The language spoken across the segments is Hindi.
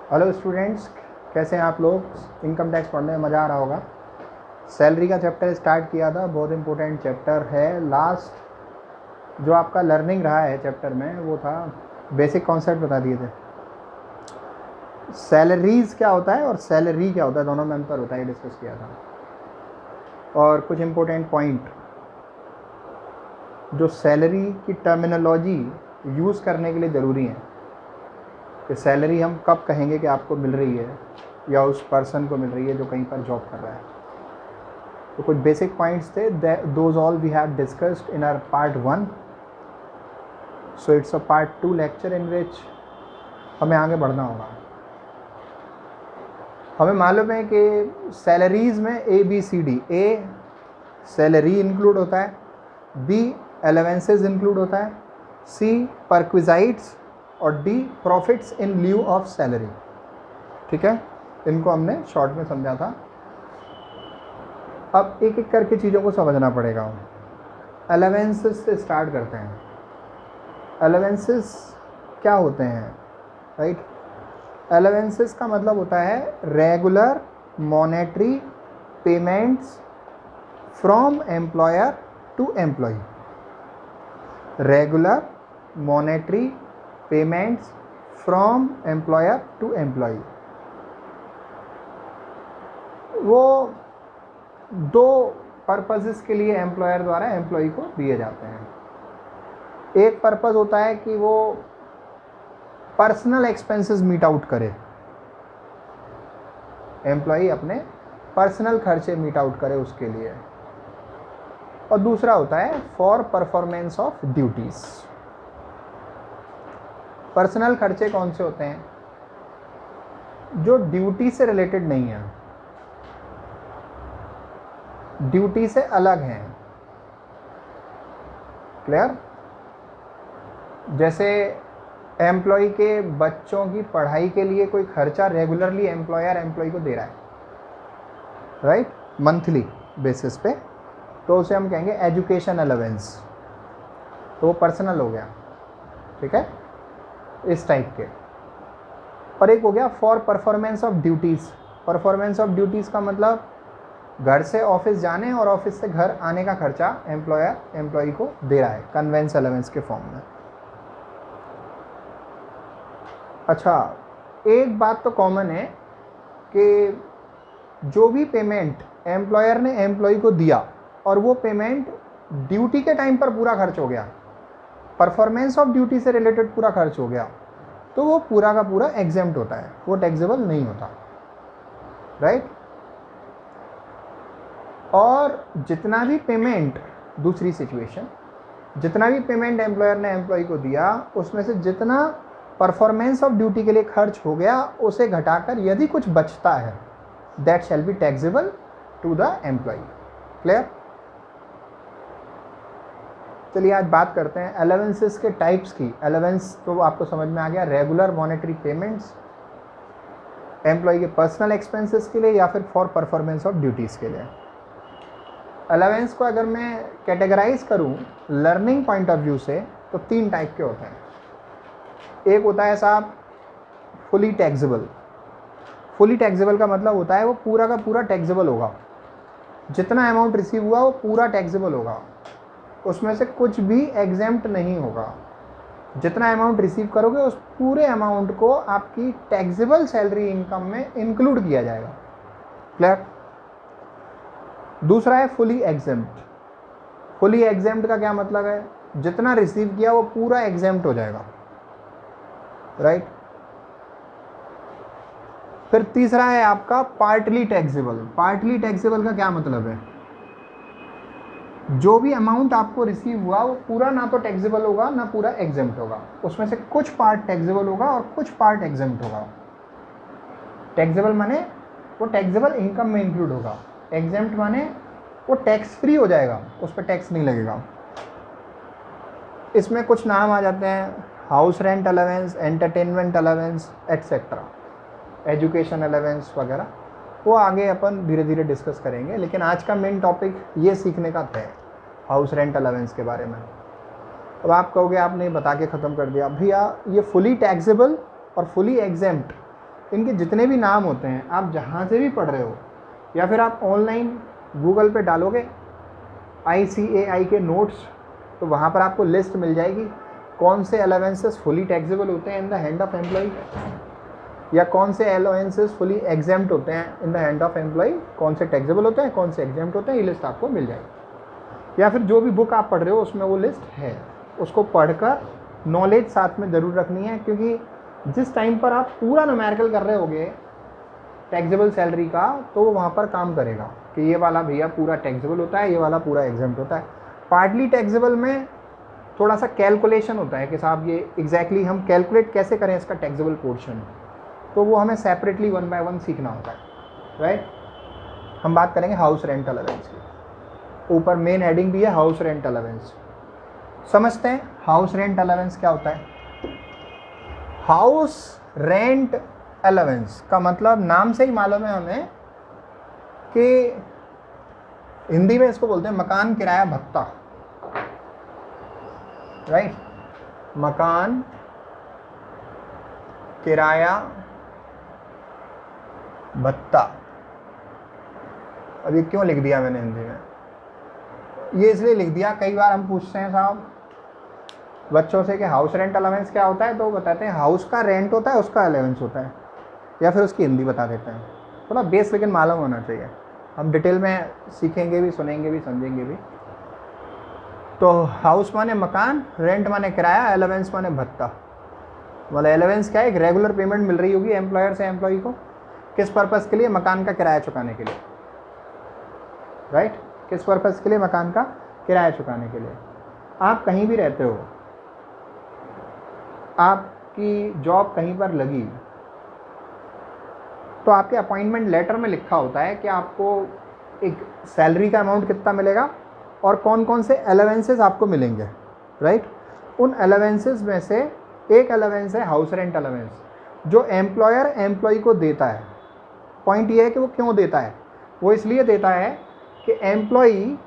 हेलो स्टूडेंट्स, कैसे हैं आप लोग। इनकम टैक्स पढ़ने में मज़ा आ रहा होगा। सैलरी का चैप्टर स्टार्ट किया था, बहुत इम्पोर्टेंट चैप्टर है। लास्ट जो आपका लर्निंग रहा है चैप्टर में वो था बेसिक कॉन्सेप्ट बता दिए थे। सैलरीज़ क्या होता है और सैलरी क्या होता है, दोनों में अंतर होता है, ये डिस्कस किया था। और कुछ इम्पोर्टेंट पॉइंट जो सैलरी की टर्मिनोलॉजी यूज़ करने के लिए ज़रूरी है कि सैलरी हम कब कहेंगे कि आपको मिल रही है या उस पर्सन को मिल रही है जो कहीं पर जॉब कर रहा है। तो कुछ बेसिक पॉइंट्स थे, those all we have discussed in our part 1। So it's a part 2 lecture in which हमें आगे बढ़ना होगा। हमें मालूम है कि सैलरीज़ में ABCD, ए सैलरी इंक्लूड होता है, B अलाउंसेस इंक्लूड होता है, C परक्विजाइट्स और D profits in lieu of salary. ठीक है, इनको हमने शॉर्ट में समझा था। अब एक एक करके चीज़ों को समझना पड़ेगा। अलाउंसेस से स्टार्ट करते हैं। अलाउंसेस क्या होते हैं, राइट। अलाउंसेस का मतलब होता है regular monetary payments from employer to employee. Regular monetary payments from employer to employee. वो दो पर्पसेस के लिए एम्प्लॉयर द्वारा एम्प्लॉय को दिए जाते हैं। एक पर्पस होता है कि वो पर्सनल एक्सपेंसेस मीट आउट करे, एम्प्लॉय अपने पर्सनल खर्चे मीट आउट करे उसके लिए। और दूसरा होता है for performance of duties. Personal खर्चे कौन से होते हैं? जो ड्यूटी से रिलेटेड नहीं है, ड्यूटी से अलग हैं। क्लियर? जैसे एम्प्लॉय के बच्चों की पढ़ाई के लिए कोई खर्चा रेगुलरली एम्प्लॉयर एम्प्लॉय को दे रहा है, राइट, मंथली बेसिस पे, तो उसे हम कहेंगे एजुकेशन अलाउंस। तो वो पर्सनल हो गया, ठीक है, इस टाइप के। और एक हो गया for performance of duties. Performance of duties का मतलब घर से ऑफिस जाने और ऑफिस से घर आने का खर्चा एम्प्लॉयर एम्प्लॉय को दे रहा है कन्वेंस अलाउंस के फॉर्म में। अच्छा, एक बात तो कॉमन है कि जो भी पेमेंट एम्प्लॉयर ने एम्प्लॉय को दिया और वो पेमेंट ड्यूटी के टाइम पर पूरा खर्च हो गया, परफॉर्मेंस ऑफ ड्यूटी से रिलेटेड पूरा खर्च हो गया, तो वो पूरा का पूरा एग्जेम्प्ट होता है, वो टैक्सेबल नहीं होता, राइट। और जितना भी पेमेंट, दूसरी सिचुएशन, जितना भी पेमेंट एम्प्लॉयर ने एम्प्लॉय को दिया उसमें से जितना परफॉर्मेंस ऑफ ड्यूटी के लिए खर्च हो गया उसे घटाकर यदि कुछ बचता है that shall be taxable to the employee. Clear? चलिए आज बात करते हैं अलाउंसेस के टाइप्स की। अलाउंस तो आपको समझ में आ गया, रेगुलर मॉनेटरी पेमेंट्स एम्प्लॉय के पर्सनल एक्सपेंसेस के लिए या फिर फॉर परफॉर्मेंस ऑफ ड्यूटीज़ के लिए। अलाउंस को अगर मैं कैटेगराइज करूं लर्निंग पॉइंट ऑफ व्यू से तो 3 टाइप के होते हैं। एक होता है साहब फुली टैक्सेबल। फुली टैक्सेबल का मतलब होता है वो पूरा का पूरा टैक्सेबल होगा, जितना अमाउंट रिसीव हुआ वो पूरा टैक्सेबल होगा, उसमें से कुछ भी एग्जेम्प्ट नहीं होगा। जितना अमाउंट रिसीव करोगे उस पूरे अमाउंट को आपकी टैक्सेबल सैलरी इनकम में इंक्लूड किया जाएगा। क्लियर? दूसरा है फुली एग्जेम्प्ट। फुली एग्जेम्प्ट का क्या मतलब है? जितना रिसीव किया वो पूरा एग्जेम्प्ट हो जाएगा, राइट। फिर तीसरा है आपका पार्टली टैक्सेबल। पार्टली टैक्सेबल का क्या मतलब है? जो भी अमाउंट आपको रिसीव हुआ वो पूरा ना तो टैक्सेबल होगा ना पूरा एग्जेम्प्ट होगा, उसमें से कुछ पार्ट टैक्सेबल होगा और कुछ पार्ट एग्जेम्प्ट होगा। टैक्सेबल माने वो टैक्सेबल इनकम में इंक्लूड होगा, एग्जेम्प्ट माने वो टैक्स फ्री हो जाएगा, उस पर टैक्स नहीं लगेगा। इसमें कुछ नाम आ जाते हैं, house rent allowance, entertainment allowance etcetera, education allowance वगैरह, वो आगे अपन धीरे धीरे डिस्कस करेंगे। लेकिन आज का मेन टॉपिक ये सीखने का है हाउस रेंट अलाउंस के बारे में। अब आप कहोगे आपने बता के ख़त्म कर दिया। भैया ये फुली टैक्सेबल और फुली एग्जेम्प्ट इनके जितने भी नाम होते हैं, आप जहाँ से भी पढ़ रहे हो या फिर आप ऑनलाइन गूगल पे डालोगे ICAI के नोट्स, तो वहाँ पर आपको लिस्ट मिल जाएगी कौन से अलाउंसेस फुली टैक्सेबल होते हैं in the hand of employee, या कौन से अलाउंसेस फुली एग्जेम्प्ट होते हैं in the hand of employee, कौन से टैक्सेबल होते हैं, कौन से एग्जेम्प्ट होते हैं, ये लिस्ट आपको मिल जाएगी। या फिर जो भी बुक आप पढ़ रहे हो उसमें वो लिस्ट है, उसको पढ़कर नॉलेज साथ में ज़रूर रखनी है, क्योंकि जिस टाइम पर आप पूरा न्यूमेरिकल कर रहे होगे टैक्सेबल सैलरी का, तो वो वहाँ पर काम करेगा कि ये वाला भैया पूरा टैक्सेबल होता है, ये वाला पूरा एग्जेम्प्ट होता है। पार्टली टैक्सेबल में थोड़ा सा कैलकुलेशन होता है कि साहब ये एग्जैक्टली हम कैलकुलेट कैसे करें इसका टैक्सेबल पोर्शन, तो वो हमें सेपरेटली 1 by 1 सीखना होता है, राइट। हम बात करेंगे हाउस रेंट अलाउंस की, ऊपर मेन हेडिंग भी है हाउस रेंट अलाउंस। समझते हैं हाउस रेंट अलाउंस क्या होता है। हाउस रेंट अलाउंस का मतलब नाम से ही मालूम है हमें कि हिंदी में इसको बोलते हैं मकान किराया भत्ता, राइट। मकान किराया भत्ता। अब ये क्यों लिख दिया मैंने हिंदी में, ये इसलिए लिख दिया, कई बार हम पूछते हैं साहब बच्चों से कि हाउस रेंट अलाउंस क्या होता है, तो वो बताते हैं हाउस का रेंट होता है, उसका अलाउंस होता है, या फिर उसकी हिंदी बता देते हैं। थोड़ा बेस लेकिन मालूम होना चाहिए, हम डिटेल में सीखेंगे भी, सुनेंगे भी, समझेंगे भी। तो हाउस माने मकान, रेंट माने किराया, अलाउंस माने भत्ता। मतलब अलाउंस क्या है, एक रेगुलर पेमेंट मिल रही होगी एम्प्लॉयर से एम्प्लॉई को, किस पर्पज़ के लिए, मकान का किराया चुकाने के लिए, राइट। किस पर्पज़ के लिए, मकान का किराया चुकाने के लिए। आप कहीं भी रहते हो, आपकी जॉब कहीं पर लगी, तो आपके अपॉइंटमेंट लेटर में लिखा होता है कि आपको एक सैलरी का अमाउंट कितना मिलेगा और कौन कौन से अलाउंसेस आपको मिलेंगे, राइट। उन अलाउंसेस में से एक अलाउंस है हाउस रेंट अलाउंस, जो एम्प्लॉयर एम्प्लॉई को देता है। पॉइंट ये है कि वो क्यों देता है, वो इसलिए देता है कि एम्प्लॉई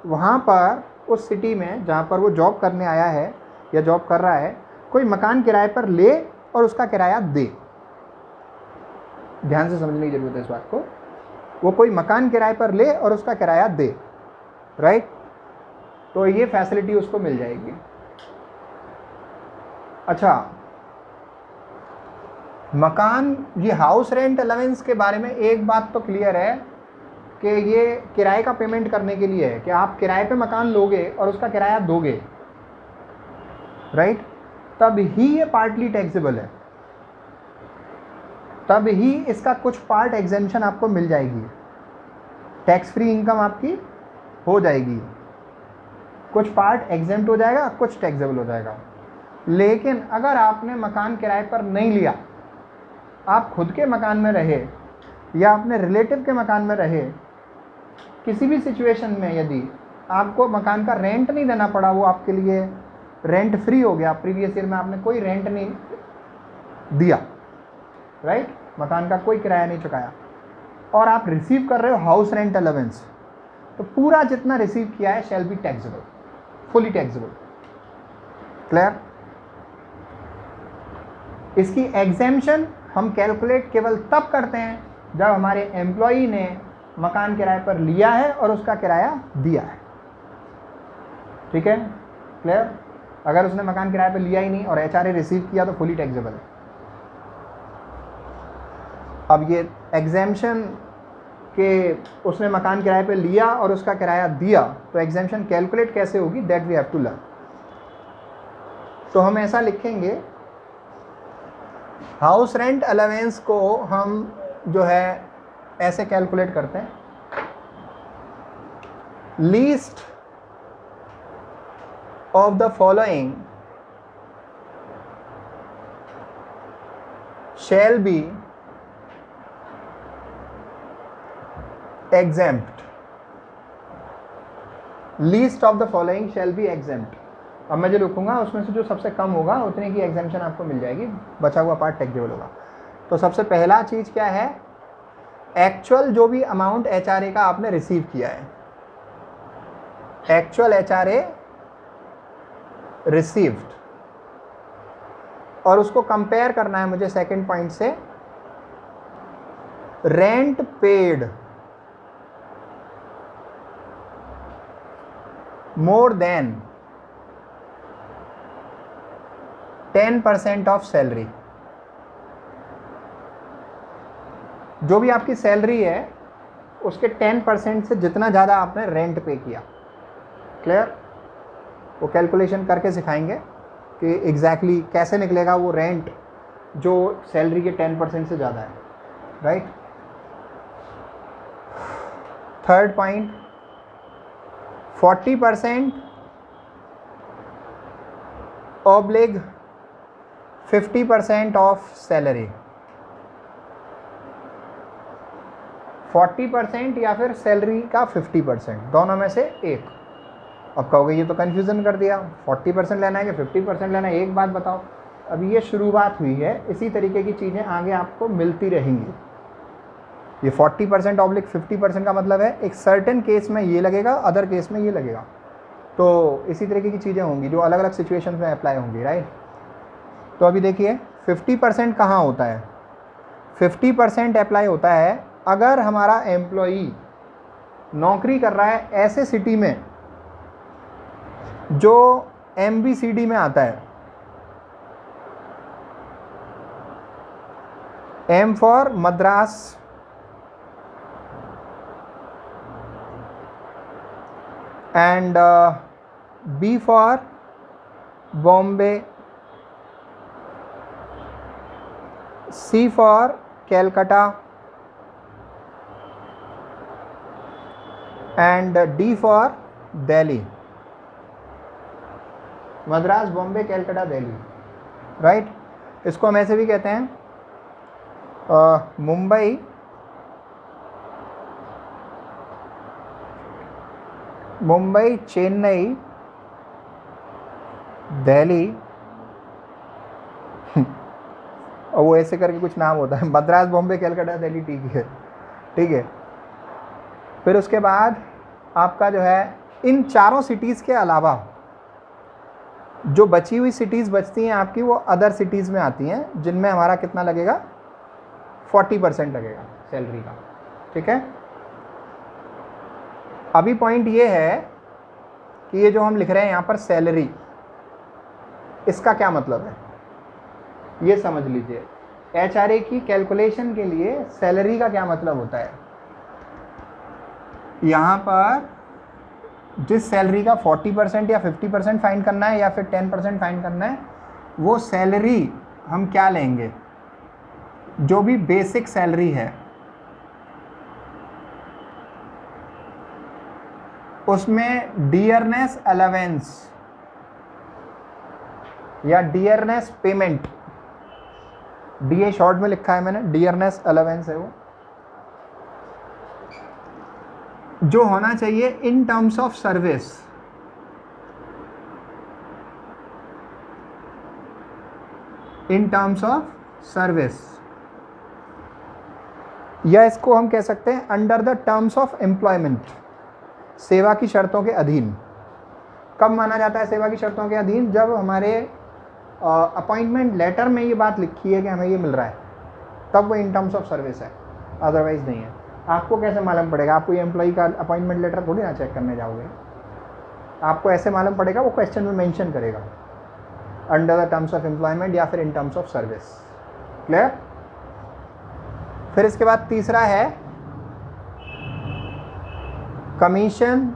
वहाँ पर उस सिटी में जहाँ पर वो जॉब करने आया है या जॉब कर रहा है, कोई मकान किराए पर ले और उसका किराया दे। ध्यान से समझने की जरूरत है इस बात को, वो कोई मकान किराए पर ले और उसका किराया दे, राइट। तो ये फैसिलिटी उसको मिल जाएगी। अच्छा, मकान, ये हाउस रेंट अलाउंस के बारे में एक बात तो क्लियर है कि ये किराए का पेमेंट करने के लिए है, कि आप किराए पे मकान लोगे और उसका किराया दोगे, राइट। तब ही ये पार्टली टैक्सेबल है, तब ही इसका कुछ पार्ट एग्जेम्पशन आपको मिल जाएगी, टैक्स फ्री इनकम आपकी हो जाएगी, कुछ पार्ट एग्जेम्प्ट हो जाएगा, कुछ टैक्सेबल हो जाएगा। लेकिन अगर आपने मकान किराए पर नहीं लिया, आप खुद के मकान में रहे या अपने रिलेटिव के मकान में रहे, किसी भी सिचुएशन में यदि आपको मकान का रेंट नहीं देना पड़ा, वो आपके लिए रेंट फ्री हो गया, प्रीवियस ईयर में आपने कोई रेंट नहीं दिया, राइट, मकान का कोई किराया नहीं चुकाया, और आप रिसीव कर रहे हो हाउस रेंट अलाउंस, तो पूरा जितना रिसीव किया है शैल be taxable, fully taxable. Clear. इसकी एग्जेम्पशन हम कैलकुलेट केवल तब करते हैं जब हमारे एम्प्लॉई ने मकान किराए पर लिया है और उसका किराया दिया है। ठीक है, क्लियर। अगर उसने मकान किराए पर लिया ही नहीं और HRA रिसीव किया तो फुली टैक्सेबल है। अब ये एग्जेम्पशन कि उसने मकान किराए पे लिया और उसका किराया दिया, तो एग्जेम्पशन कैलकुलेट कैसे होगी, that we have to learn. तो हम ऐसा लिखेंगे, हाउस रेंट अलाउंस को हम जो है ऐसे कैलकुलेट करते हैं, least of the following shall be exempt, least of the following shall be exempt। अब मैं जो लिखूंगा उसमें से जो सबसे कम होगा उतने की एग्जेम्पशन आपको मिल जाएगी, बचा हुआ पार्ट टैक्सेबल होगा। तो सबसे पहला चीज क्या है, एक्चुअल जो भी अमाउंट HRA का आपने रिसीव किया है, एक्चुअल HRA रिसीव्ड, और उसको कंपेयर करना है मुझे सेकंड पॉइंट से rent paid more than 10% of salary, जो भी आपकी सैलरी है उसके 10% से जितना ज़्यादा आपने रेंट पे किया। क्लियर? वो कैलकुलेशन करके सिखाएंगे कि एग्जैक्टली कैसे निकलेगा वो रेंट जो सैलरी के 10% से ज़्यादा है। Right? Third point, 40% oblique 50% of salary. 40% या फिर सैलरी का 50%, दोनों में से एक। अब कहोगे ये तो कन्फ्यूज़न कर दिया, 40% लेना है कि 50% लेना है, एक बात बताओ। अभी ये शुरुआत हुई है, इसी तरीके की चीज़ें आगे आपको मिलती रहेंगी। ये 40% ऑब्लिक 50% का मतलब है एक सर्टेन केस में ये लगेगा, अदर केस में ये लगेगा। तो इसी तरीके की चीज़ें होंगी जो अलग अलग सिचुएशन में अप्लाई होंगी। राइट? तो अभी देखिए 50% कहाँ होता है? 50% अप्लाई होता है अगर हमारा एम्प्लॉई नौकरी कर रहा है ऐसे सिटी में जो MBCD में आता है। M for Madras, and B for Bombay, C for Calcutta, and D for Delhi. Madras, Bombay, Calcutta, Delhi. Right? इसको हम ऐसे भी कहते हैं मुंबई, चेन्नई, दिल्ली और वो ऐसे करके कुछ नाम होता है, मद्रास, बॉम्बे, कैलकाटा, दिल्ली। ठीक है, ठीक है। फिर उसके बाद आपका जो है इन चारों सिटीज़ के अलावा जो बची हुई सिटीज़ बचती हैं आपकी, वो अदर सिटीज़ में आती हैं, जिनमें हमारा कितना लगेगा? 40% लगेगा सैलरी का। ठीक है? अभी पॉइंट ये है कि ये जो हम लिख रहे हैं यहाँ पर सैलरी, इसका क्या मतलब है ये समझ लीजिए। HRA की कैलकुलेशन के लिए सैलरी का क्या मतलब होता है? यहाँ पर जिस सैलरी का 40% या 50% फाइंड करना है या फिर 10% फाइंड करना है, वो सैलरी हम क्या लेंगे? जो भी बेसिक सैलरी है उसमें डियरनेस अलावेंस या डियरनेस पेमेंट, DA शॉर्ट में लिखा है मैंने, डियरनेस अलावेंस है वो, जो होना चाहिए इन terms of service. In terms of service, या इसको हम कह सकते हैं under the terms of employment, सेवा की शर्तों के अधीन। कब माना जाता है सेवा की शर्तों के अधीन? जब हमारे अपॉइंटमेंट लेटर में ये बात लिखी है कि हमें ये मिल रहा है, तब वो इन टर्म्स ऑफ सर्विस है, अदरवाइज नहीं है। आपको कैसे मालूम पड़ेगा? आपको ये एम्प्लॉई का अपॉइंटमेंट लेटर थोड़ी ना चेक करने जाओगे, आपको ऐसे मालूम पड़ेगा, वो क्वेश्चन में मेंशन करेगा under the terms of employment या फिर in terms of service. Clear? फिर इसके बाद तीसरा है commission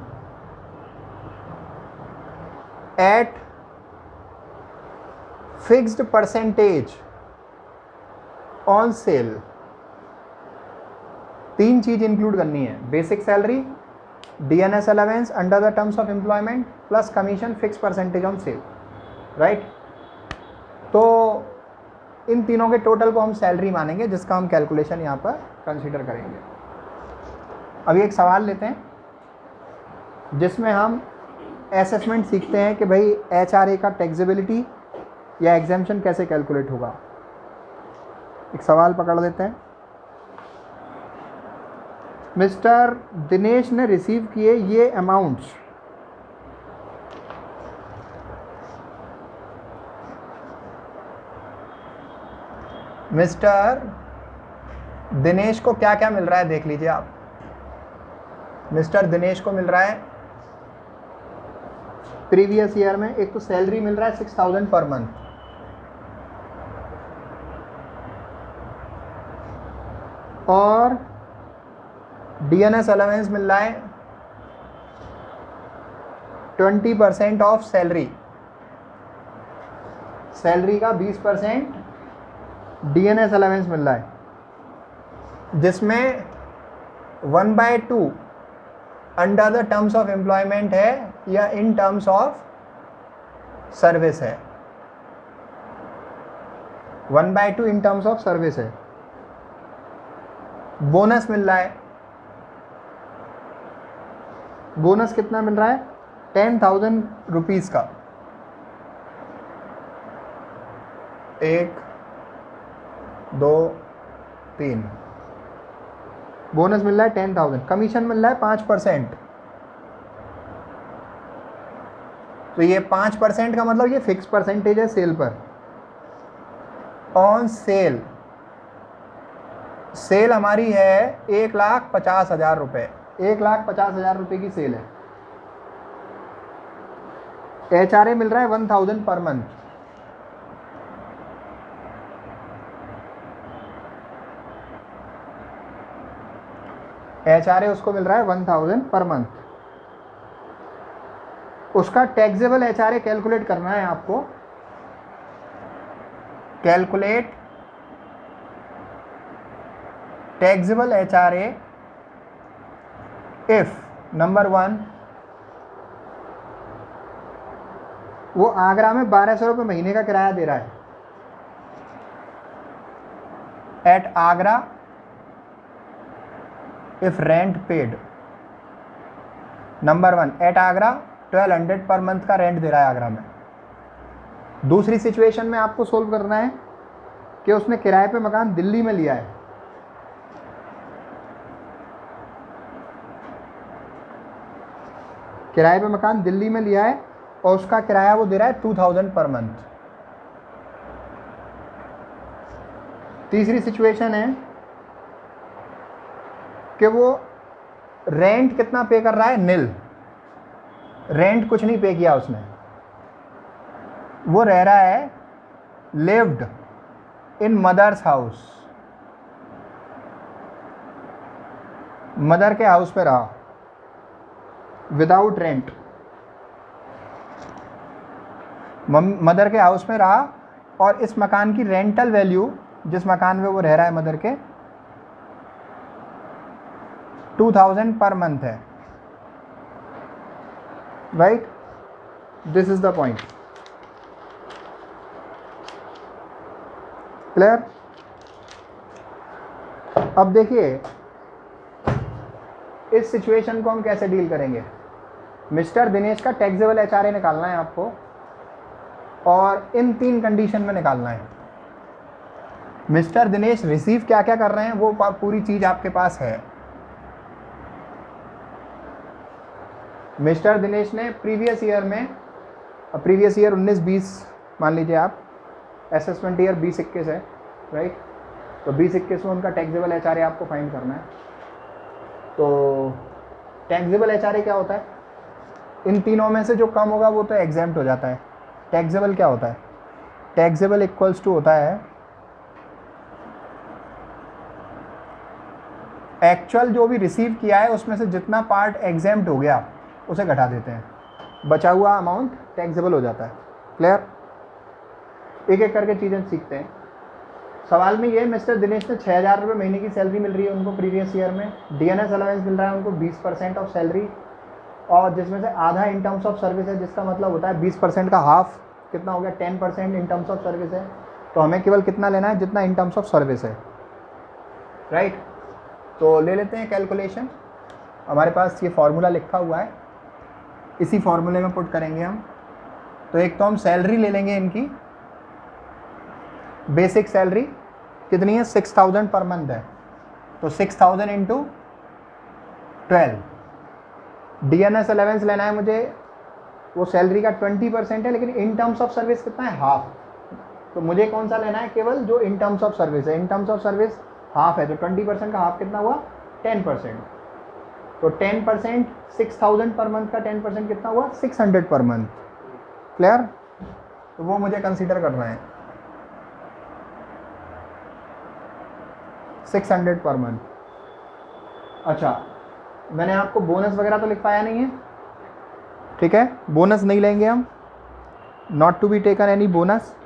at fixed percentage on sale. 3 चीज इंक्लूड करनी है, basic salary, DNS allowance under the terms of employment, plus commission fix percentage on sale. Right? तो इन तीनों के टोटल को हम सैलरी मानेंगे, जिसका हम कैलकुलेशन यहाँ पर कंसीडर करेंगे। अभी एक सवाल लेते हैं जिसमें हम असेसमेंट सीखते हैं कि भाई HRA का टैक्सेबिलिटी या एग्जेम्पशन कैसे कैलकुलेट होगा। एक सवाल पकड़ लेते हैं। मिस्टर दिनेश ने रिसीव किए ये अमाउंट्स मिस्टर दिनेश को क्या क्या मिल रहा है देख लीजिए आप। मिस्टर दिनेश को मिल रहा है प्रीवियस ईयर में, एक तो सैलरी मिल रहा है 6000 पर मंथ, और डीएनएस अलाउंस मिल रहा है 20% ऑफ सैलरी, सैलरी का 20% डीएनएस अलाउंस मिल रहा है, जिसमें 1/2 under the terms of employment है या इन टर्म्स ऑफ सर्विस है। 1/2 इन टर्म्स ऑफ सर्विस है। बोनस मिल रहा है, बोनस कितना मिल रहा है 10,000 रुपीज़ का, 1 2 3 बोनस मिल रहा है 10,000। कमीशन मिल रहा है 5%। तो ये 5% का मतलब ये फिक्स परसेंटेज है सेल पर। ऑन सेल, सेल हमारी है 1,50,000 रुपये, 1,50,000 रुपये की सेल है। HRA मिल रहा है 1,000 पर मंथ, HRA उसको मिल रहा है 1,000 पर मंथ। उसका टैक्सेबल HRA कैलकुलेट करना है आपको। Calculate taxable HRA if number 1 वो आगरा में 1,200 रुपये महीने का किराया दे रहा है। At Agra if rent paid, number 1 at Agra 1,200 per month का रेंट दे रहा है आगरा में। दूसरी सिचुएशन में आपको सोल्व करना है कि उसने किराए पे मकान दिल्ली में लिया है। किराए पे मकान दिल्ली में लिया है और उसका किराया वो दे रहा है 2,000 पर मंथ। तीसरी सिचुएशन है कि वो रेंट कितना पे कर रहा है, निल, रेंट कुछ नहीं पे किया उसने। वो रह रहा है lived in mother's house, mother के हाउस पे रहा विदाउट रेंट, मदर के हाउस में रहा, और इस मकान की रेंटल वैल्यू जिस मकान में वो रह रहा है मदर के 2,000 पर मंथ है। Right, this is the point. Clear? अब देखिए इस सिचुएशन को हम कैसे डील करेंगे। मिस्टर दिनेश का टैक्सेबल HRA निकालना है आपको, और इन 3 कंडीशन में निकालना है। मिस्टर दिनेश रिसीव क्या क्या कर रहे हैं वो पूरी चीज आपके पास है। मिस्टर दिनेश ने प्रीवियस ईयर में, प्रीवियस ईयर 19-20 मान लीजिए आप, असेसमेंट ईयर 20-21 है, राइट। तो 20-21 में उनका टैक्सेबल HRA आपको फाइंड करना है। तो टैक्सेबल HRA क्या होता है, इन तीनों में से जो कम होगा वो तो एग्जेम्प्ट हो जाता है। टैक्सेबल क्या होता है, टैक्सेबल इक्वल्स टू होता है एक्चुअल जो भी रिसीव किया है उसमें से जितना पार्ट एग्जेम्प्ट हो गया उसे घटा देते हैं, बचा हुआ अमाउंट टैक्सेबल हो जाता है। क्लियर? एक एक करके चीज़ें सीखते हैं। सवाल में ये मिस्टर दिनेश ने 6,000 रुपये महीने की सैलरी मिल रही है उनको प्रीवियस ईयर में, डीएनएस अलाउंस मिल रहा है उनको 20% ऑफ सैलरी, और जिसमें से आधा इन टर्म्स ऑफ सर्विस है, जिसका मतलब होता है 20% का हाफ कितना हो गया, 10% इन टर्म्स ऑफ सर्विस है। तो हमें केवल कितना लेना है, जितना इन टर्म्स ऑफ सर्विस है, राइट। तो ले लेते हैं कैलकुलेशन। हमारे पास ये फार्मूला लिखा हुआ है, इसी फार्मूले में पुट करेंगे हम। तो एक तो हम सैलरी ले लेंगे इनकी, बेसिक सैलरी कितनी है 6,000 पर मंथ है, तो 6,000 इंटू 12। डीएनएस अलाउंस लेना है मुझे, वो सैलरी का 20% है, लेकिन इन टर्म्स ऑफ सर्विस कितना है, हाफ। तो मुझे कौन सा लेना है, केवल जो इन टर्म्स ऑफ सर्विस है। इन टर्म्स ऑफ सर्विस हाफ है, तो 20% का हाफ कितना हुआ 10%। तो 10% 6000 पर मंथ का 10% कितना हुआ 600 पर मंथ। क्लियर? तो वो मुझे कंसीडर करना है 600 पर मंथ। अच्छा, मैंने आपको बोनस वगैरह तो लिखवाया नहीं है, ठीक है, बोनस नहीं लेंगे हम, not to be taken any bonus.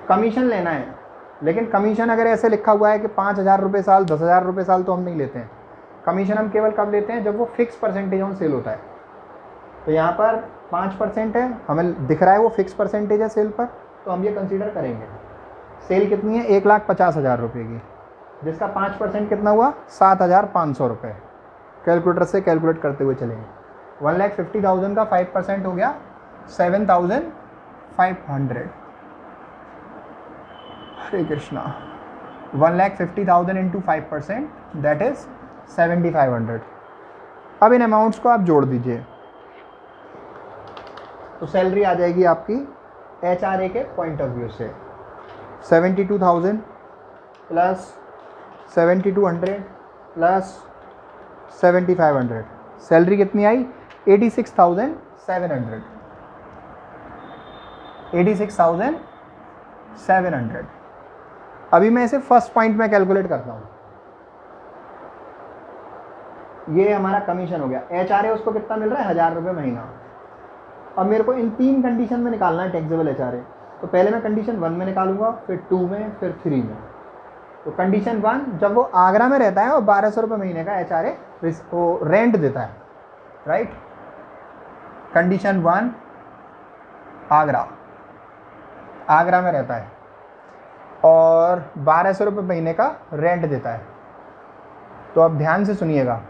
Commission लेना है, लेकिन कमीशन अगर ऐसे लिखा हुआ है कि 5000 रुपये साल 10,000 रुपये साल, तो हम नहीं लेते हैं। कमीशन हम केवल कब लेते हैं, जब वो फिक्स परसेंटेज ऑन सेल होता है। तो यहाँ पर 5% है, हमें दिख रहा है वो फिक्स परसेंटेज है सेल पर, तो हम ये कंसीडर करेंगे। सेल कितनी है 1,50,000 रुपये की, जिसका 5% कितना हुआ 7,500 रुपये। कैलकुलेटर से कैलकुलेट करते हुए चलेंगे। 1,50,000 का 5% हो गया 7,500। हरे कृष्णा। 1,50,000 into 5% that is 7,500। अब इन अमाउंट्स को आप जोड़ दीजिए, तो सैलरी आ जाएगी आपकी HRA के पॉइंट ऑफ व्यू से 72,000 प्लस 7,200 प्लस 7,500। सैलरी कितनी आई 86,700। 86,700। अभी मैं इसे फर्स्ट पॉइंट में कैलकुलेट करता हूँ। ये हमारा कमीशन हो गया। HRA उसको कितना मिल रहा है 1,000 रुपये महीना। अब मेरे को इन 3 कंडीशन में निकालना है टैक्सेबल HRA। तो पहले मैं कंडीशन 1 में निकालूंगा, फिर 2 में, फिर 3 में। तो कंडीशन 1, जब वो आगरा में रहता है और 1,200 रुपये महीने का HRA वो रेंट देता है, राइट। कंडीशन 1, आगरा में रहता है और 1,200 रुपये महीने का रेंट देता है। तो अब ध्यान से सुनिएगा,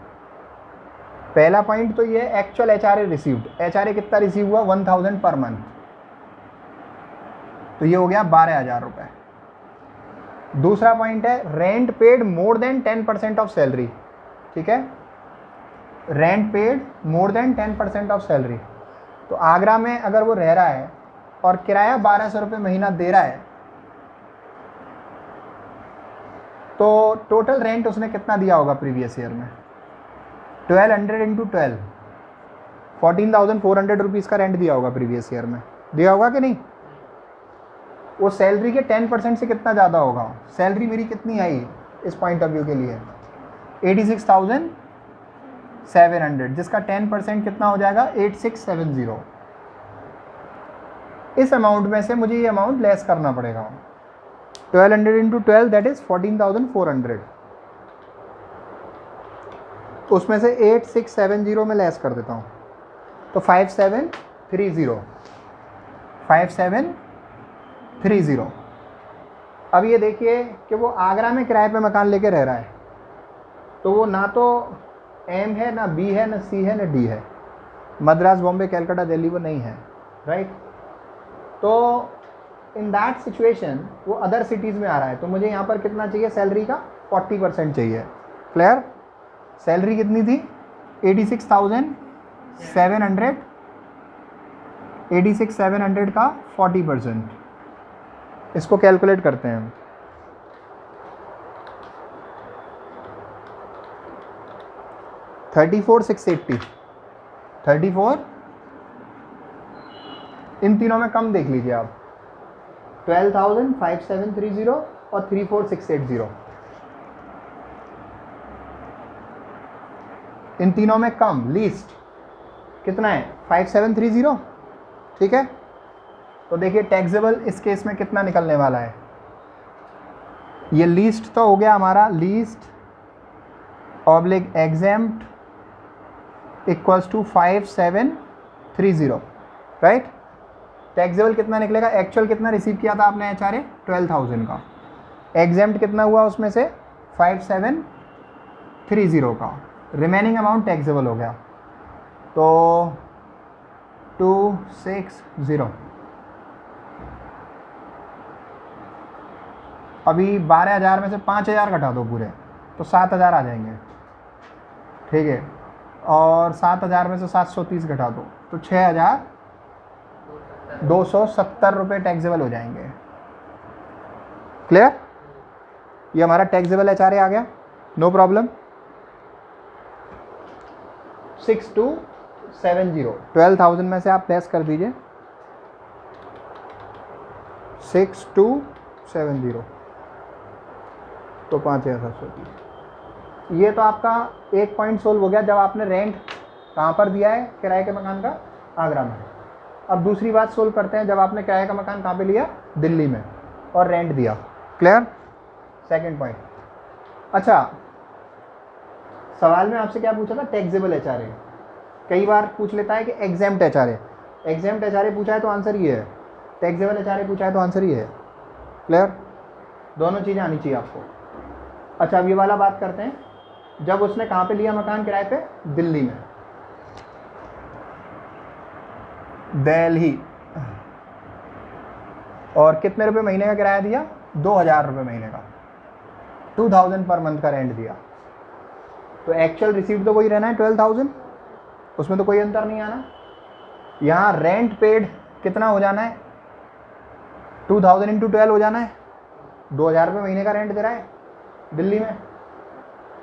पहला पॉइंट तो ये एक्चुअल HRA रिसीव्ड। HRA कितना रिसीव हुआ 1,000 पर मंथ, तो ये हो गया 12,000 रुपये। दूसरा पॉइंट है rent paid more than 10% of salary, ठीक है, rent paid more than 10% of salary. तो आगरा में अगर वो रह रहा है और किराया 1,200 रुपये महीना दे रहा है, तो टोटल रेंट उसने कितना दिया होगा प्रीवियस ईयर में 1200 इंटू 12 14,400 रुपीज़ का रेंट दिया होगा प्रीवियस ईयर में, दिया होगा कि नहीं। वो सैलरी के 10% से कितना ज़्यादा होगा। सैलरी मेरी कितनी आई इस पॉइंट ऑफ व्यू के लिए 86,700, जिसका 10% कितना हो जाएगा 8670। इस अमाउंट में से मुझे ये अमाउंट लेस करना पड़ेगा। 1200 इंटू 12 दैट इज़ 14,400। उसमें से 8670 में लेस कर देता हूँ, तो 5730। अब ये देखिए कि वो आगरा में किराए पे मकान लेके रह रहा है, तो वो ना तो M है, ना B है, ना C है, ना D है। मद्रास, बॉम्बे, कैलकाटा, दिल्ली वो नहीं है, राइट। तो इन दैट सिचुएशन वो अदर सिटीज़ में आ रहा है, तो मुझे यहाँ पर कितना चाहिए सैलरी का 40% चाहिए। क्लियर? सैलरी कितनी थी 86,700। 86,700 का 40%, इसको कैलकुलेट करते हैं हम। $34,680। इन तीनों में कम देख लीजिए आप, 12,5730 और 34,680। इन तीनों में कम लीस्ट कितना है 5730, ठीक है। तो देखिए टैक्सेबल इस केस में कितना निकलने वाला है। ये लीस्ट तो हो गया हमारा, least oblique exempt equals to 5730, right. Taxable कितना निकलेगा, एक्चुअल कितना रिसीव किया था आपने HRA 12,000 का, एग्जेम्प्ट कितना हुआ उसमें से 5730 का, रिमेनिंग अमाउंट टैक्सेबल हो गया तो 260। अभी 12,000 में से 5,000 घटा दो पूरे, तो 7,000 आ जाएंगे, ठीक है। और 7,000 में से 730 घटा दो तो 6,270 रुपये टैक्सेबल हो जाएंगे। क्लियर? ये हमारा टैक्सेबल एचआरए आ गया, नो प्रॉब्लम। 6270, 12,000 में से आप लेस कर दीजिए 6270, तो 5,730। ये तो आपका एक पॉइंट सोल्व हो गया जब आपने रेंट कहाँ पर दिया है किराए के मकान का, आगरा में। अब दूसरी बात सोल्व करते हैं, जब आपने किराए का मकान कहाँ पे लिया, दिल्ली में, और रेंट दिया। क्लियर? Second point. अच्छा, सवाल में आपसे क्या पूछा था, टैक्सेबल एचआरए। कई बार पूछ लेता है कि एग्जेम्प्ट एचआरए। एग्जेम्प्ट एचआरए पूछा है तो आंसर ये है, टैक्सेबल एचआरए पूछा है तो आंसर ये है। क्लियर? दोनों चीज़ें आनी चाहिए आपको। अच्छा, अब ये वाला बात करते हैं, जब उसने कहाँ पे लिया मकान किराए पे, दिल्ली में, दिल्ली, और कितने रुपए महीने का किराया दिया, 2,000 रुपये महीने का, 2,000 पर मंथ का रेंट दिया। तो एक्चुअल रिसीव्ड तो वही रहना है 12,000, उसमें तो कोई अंतर नहीं आना। यहाँ रेंट पेड कितना हो जाना है, 2,000 इंटू 12 हो जाना है, 2,000 रुपये महीने का रेंट दे रहा है दिल्ली में।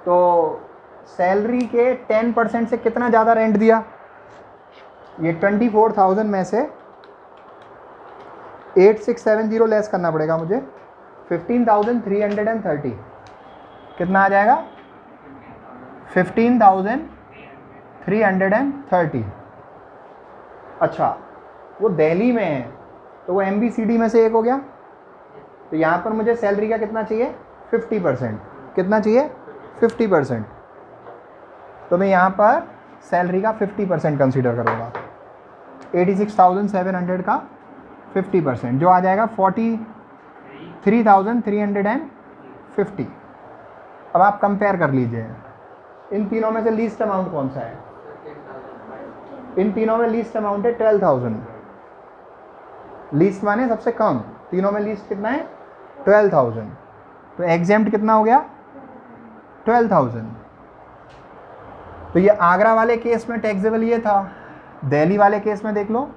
तो सैलरी के 10% से कितना ज़्यादा रेंट दिया, ये 24,000 में से 8670 लेस करना पड़ेगा मुझे, 15,330, कितना आ जाएगा, 15,330। अच्छा, वो दिल्ली में है तो वो MBCD में से एक हो गया। तो यहाँ पर मुझे सैलरी का कितना चाहिए, 50%। कितना चाहिए, 50%। तो मैं यहाँ पर सैलरी का 50% कंसीडर करूँगा। 86,700 का 50%, जो आ जाएगा 43,350। अब आप कंपेयर कर लीजिए, इन तीनों में से लीस्ट अमाउंट कौन सा है, इन तीनों में लीस्ट अमाउंट है 12,000। लीस्ट माने सबसे कम, तीनों में लीस्ट कितना है, 12,000। तो एग्जेम्प्ट कितना हो गया, 12,000। तो ये आगरा वाले केस में टैक्सेबल ये था। दिल्ली वाले केस में देख लो,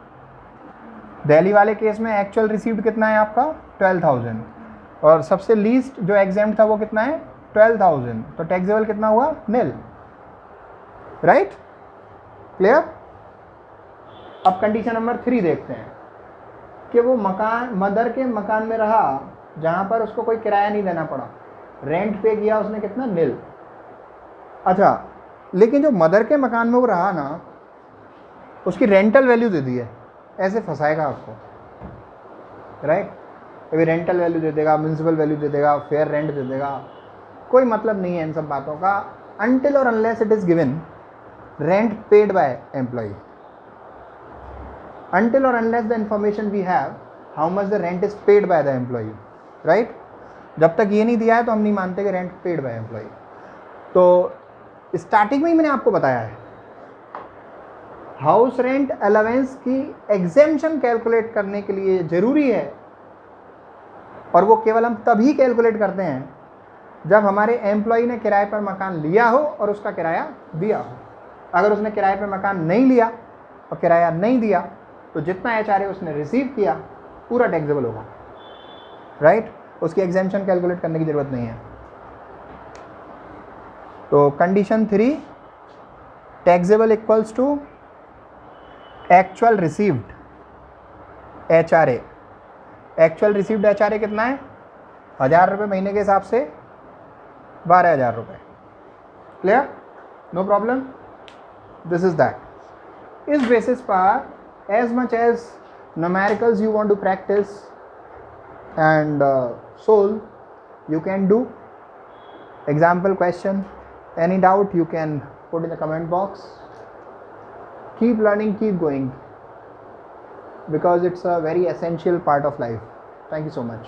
दिल्ली वाले केस में एक्चुअल रिसीव्ड कितना है आपका, 12,000, और सबसे लीस्ट जो एग्जेम्प्ट था वो कितना है, 12,000। तो टैक्सेबल कितना हुआ, निल। राइट? क्लियर? अब कंडीशन नंबर 3 देखते हैं कि वो मकान मदर के मकान में रहा जहाँ पर उसको कोई किराया नहीं देना पड़ा, रेंट पे किया उसने, कितना, निल। अच्छा, लेकिन जो मदर के मकान में वो रहा ना, उसकी रेंटल वैल्यू दे दी है, ऐसे फंसाएगा आपको। राइट? कभी रेंटल वैल्यू दे देगा, म्यूनसिपल वैल्यू दे देगा, फेयर रेंट दे देगा, कोई मतलब नहीं है इन सब बातों का, अनटिल और unless it is given rent paid by employee. Until or unless the information we have how much the rent is paid by the employee, right? जब तक ये नहीं दिया है तो हम नहीं मानते कि रेंट पेड बाय एम्प्लॉय। तो स्टार्टिंग में ही मैंने आपको बताया है, हाउस रेंट अलाउंस की एग्जेम्पशन कैलकुलेट करने के लिए ज़रूरी है, और वो केवल हम तभी कैलकुलेट करते हैं जब हमारे एम्प्लॉय ने किराए पर मकान लिया हो और उसका किराया दिया हो। अगर उसने किराए पर मकान नहीं लिया और किराया नहीं दिया तो जितना एचआरए उसने रिसीव किया पूरा टैक्सेबल होगा। राइट? उसकी एग्जेम्पशन कैलकुलेट करने की ज़रूरत नहीं है। तो condition 3, taxable equals to actual received HRA. Actual received HRA कितना है, 1,000 रुपये महीने के हिसाब से 12,000 रुपये। Clear? No problem, this is that. इस बेसिस पर as much as numericals you want to practice and solve, you can do example question. Any doubt you can put in the comment box. Keep learning, keep going, because it's a very essential part of life. Thank you so much.